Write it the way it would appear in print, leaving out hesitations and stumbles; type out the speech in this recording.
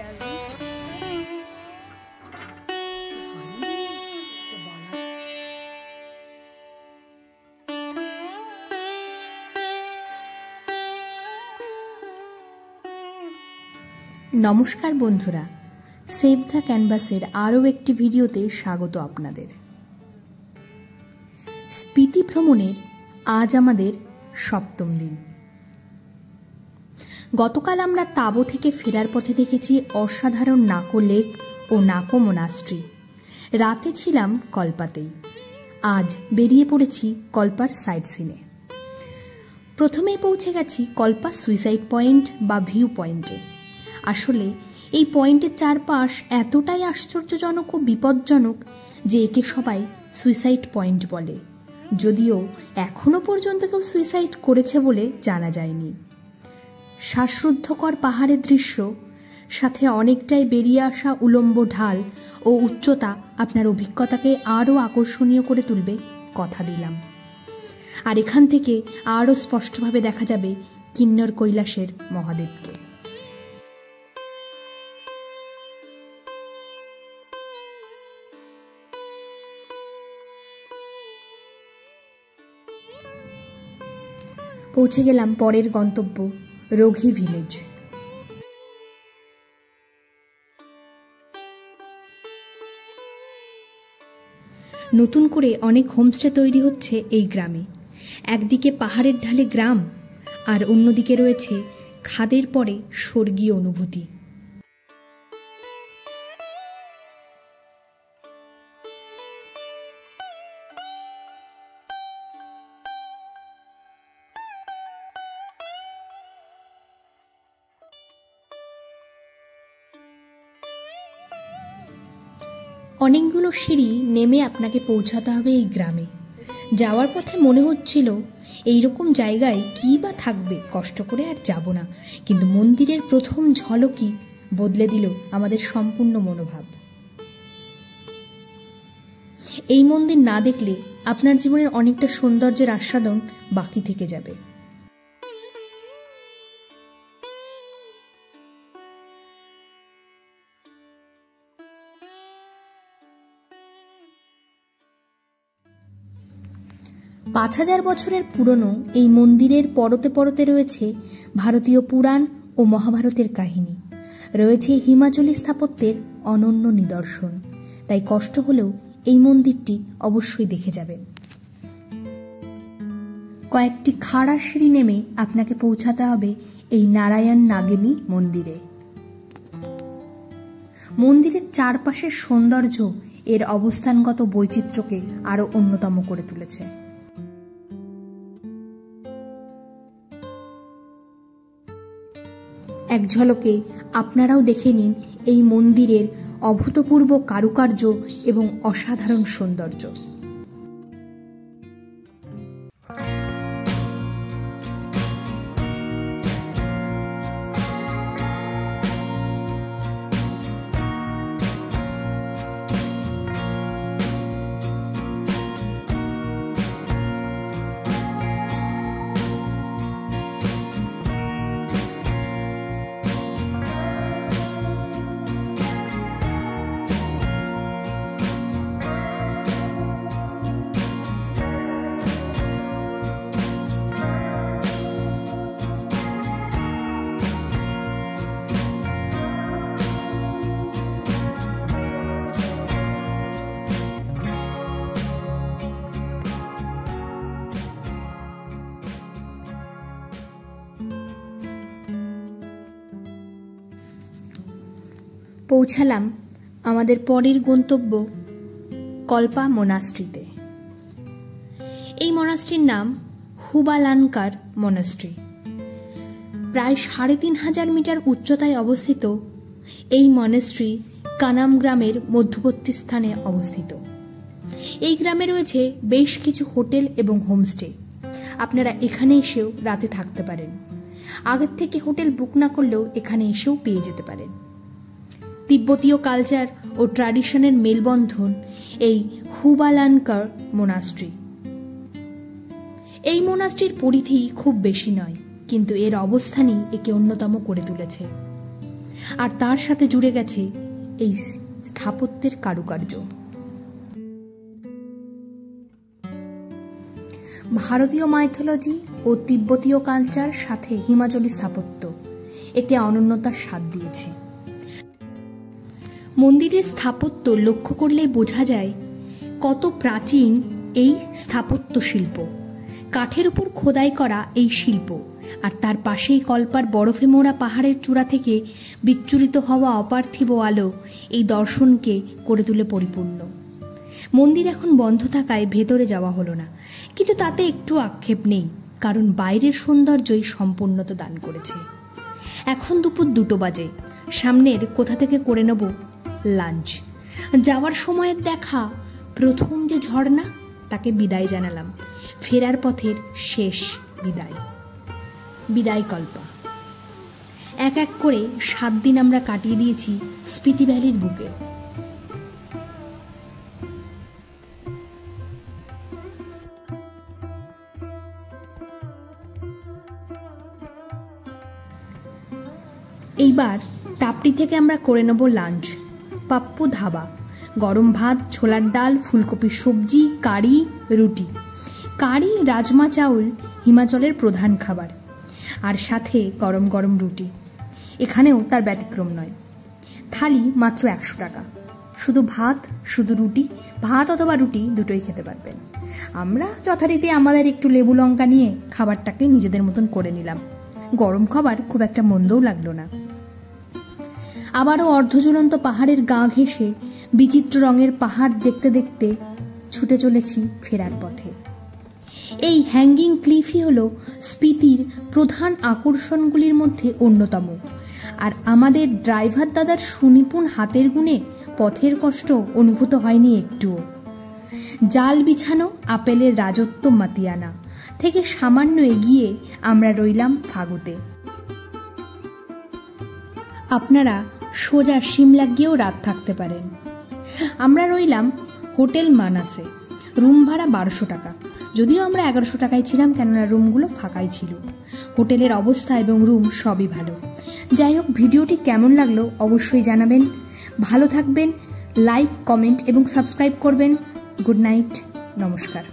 নমস্কার বন্ধুরা, save the ক্যানভাসের আরও একটি ভিডিওতে স্বাগত আপনাদের। স্পিতি ভ্রমণের আজ আমাদের 7ম দিন। গতকাল আমরা তাবো থেকে ফেরার পথে দেখেছি অসাধারণ নাকো লেক ও নাকো মোনাস্ট্রি। রাতে ছিলাম কল্পাতেই। আজ বেরিয়ে পড়েছি কল্পার সাইট সিনে। প্রথমেই পৌঁছে গেছি কল্পা সুইসাইড পয়েন্ট বা ভিউ পয়েন্টে। আসলে এই পয়েন্টের চারপাশ এতটাই আশ্চর্যজনক ও বিপজ্জনক যে একে সবাই সুইসাইড পয়েন্ট বলে, যদিও এখনও পর্যন্ত কেউ সুইসাইড করেছে বলে জানা যায়নি। শ্বাসরুদ্ধকর পাহাড়ের দৃশ্য, সাথে অনেকটাই বেরিয়ে আসা উলম্ব ঢাল ও উচ্চতা আপনার অভিজ্ঞতাকে আরও আকর্ষণীয় করে তুলবে, কথা দিলাম। আর এখান থেকে আরও স্পষ্টভাবে দেখা যাবে কিন্নর কৈলাসের মহাদেবকে। পৌঁছে গেলাম পরের গন্তব্য রঘি ভিলেজ। নতুন করে অনেক হোমস্টে তৈরি হচ্ছে এই গ্রামে। একদিকে পাহাড়ের ঢালে গ্রাম, আর অন্যদিকে রয়েছে খাদের পরে স্বর্গীয় অনুভূতি। অনেকগুলো সিঁড়ি নেমে আপনাকে পৌঁছাতে হবে এই গ্রামে। যাওয়ার পথে মনে হচ্ছিল এইরকম জায়গায় কী বা থাকবে, কষ্ট করে আর যাব না। কিন্তু মন্দিরের প্রথম ঝলকই বদলে দিল আমাদের সম্পূর্ণ মনোভাব। এই মন্দির না দেখলে আপনার জীবনের অনেকটা সৌন্দর্যের আস্বাদন বাকি থেকে যাবে। পাঁচ 5000 বছরের পুরনো এই মন্দিরের পরতে পরতে রয়েছে ভারতীয় পুরাণ ও মহাভারতের কাহিনী, রয়েছে হিমাচলী স্থাপত্যের অনন্য নিদর্শন। তাই কষ্ট হলেও এই মন্দিরটি অবশ্যই দেখে যাবেন। কয়েকটি খাড়া সিঁড়ি নেমে আপনাকে পৌঁছাতে হবে এই নারায়ণ নাগিনী মন্দিরে। মন্দিরের চারপাশের সৌন্দর্য এর অবস্থানগত বৈচিত্র্যকে আরও অন্যতম করে তুলেছে। এক ঝলকে আপনারাও দেখে নিন এই মন্দিরের অভূতপূর্ব কারুকার্য এবং অসাধারণ সৌন্দর্য। পৌঁছালাম আমাদের পরের গন্তব্য কল্পা মোনাস্ট্রিতে। এই মনাস্ট্রির নাম হুবালানকার মনাস্ট্রি। প্রায় 3500 মিটার উচ্চতায় অবস্থিত এই মনাস্ট্রি কানাম গ্রামের মধ্যবর্তী স্থানে অবস্থিত। এই গ্রামে রয়েছে বেশ কিছু হোটেল এবং হোমস্টে। আপনারা এখানে এসেও রাতে থাকতে পারেন। আগের থেকে হোটেল বুক না করলেও এখানে এসেও পেয়ে যেতে পারেন। তিব্বতীয় কালচার ও ট্র্যাডিশনের মেলবন্ধন এই হুবালানকার মোনাস্ট্রি। এই মোনাস্ট্রির পরিধি খুব বেশি নয়, কিন্তু এর অবস্থানই একে অন্যতম করে তুলেছে। আর তার সাথে জুড়ে গেছে এই স্থাপত্যের কারুকার্য। ভারতীয় মাইথোলজি ও তিব্বতীয় কালচার সাথে হিমাচলী স্থাপত্য একে অনন্যতার স্বাদ দিয়েছে। মন্দিরের স্থাপত্য লক্ষ্য করলেই বোঝা যায় কত প্রাচীন এই স্থাপত্য শিল্প। কাঠের উপর খোদাই করা এই শিল্প, আর তার পাশেই কল্পার বরফে মোড়া পাহাড়ের চূড়া থেকে বিচ্ছুরিত হওয়া অপার্থিব আলো এই দর্শনকে করে তুলে পরিপূর্ণ। মন্দির এখন বন্ধ থাকায় ভেতরে যাওয়া হলো না, কিন্তু তাতে একটু আক্ষেপ নেই, কারণ বাইরের সৌন্দর্যই সম্পূর্ণতা দান করেছে। এখন দুপুর 2টো বাজে। সামনের কোথা থেকে করে নেব লাঞ্চ। যাওয়ার সময়ের দেখা প্রথম যে ঝর্ণা, তাকে বিদায় জানালাম। ফেরার পথের শেষ বিদায়। বিদায় কল্পা। এক এক করে 7 দিন আমরা কাটিয়ে দিয়েছি স্পিতি ভ্যালির বুকে। এইবার টাপটি থেকে আমরা করে নেব লাঞ্চ। পাপ্পু ধাবা। গরম ভাত, ছোলার ডাল, ফুলকপির সবজি, কারি, রুটি। কারি রাজমা চাউল হিমাচলের প্রধান খাবার, আর সাথে গরম গরম রুটি। এখানেও তার ব্যতিক্রম নয়। থালি মাত্র 100 টাকা। শুধু ভাত, শুধু রুটি, ভাত অথবা রুটি দুটোই খেতে পারবেন। আমরা যথারীতি আমাদের একটু লেবু লঙ্কা নিয়ে খাবারটাকে নিজেদের মতন করে নিলাম। গরম খাবার খুব একটা মন্দও লাগলো না। আবারও অর্ধঝুলন্ত পাহাড়ের গা ঘেঁষে বিচিত্র রঙের পাহাড় দেখতে দেখতে ছুটে চলেছি ফেরার পথে। এই হ্যাঙ্গিং ক্লিফই হলো স্পিতির প্রধান আকর্ষণগুলির মধ্যে অন্যতম, আর আমাদের ড্রাইভার দাদার সুনিপুণ হাতের গুণে পথের কষ্ট অনুভূত হয়নি একটুও। জাল বিছানো আপেলের রাজত্ব মাতিয়ানা থেকে সামান্য এগিয়ে আমরা রইলাম ফাগুতে। আপনারা সোজা সিমলা গিয়েও রাত থাকতে পারেন। আমরা রইলাম হোটেল মানাসে। রুম ভাড়া 1200 টাকা, যদিও আমরা 1100 টাকায় ছিলাম, কেননা রুমগুলো ফাঁকাই ছিল। হোটেলের অবস্থা এবং রুম সবই ভালো। যাই হোক, ভিডিওটি কেমন লাগলো অবশ্যই জানাবেন। ভালো থাকবেন, লাইক, কমেন্ট এবং সাবস্ক্রাইব করবেন। গুড নাইট, নমস্কার।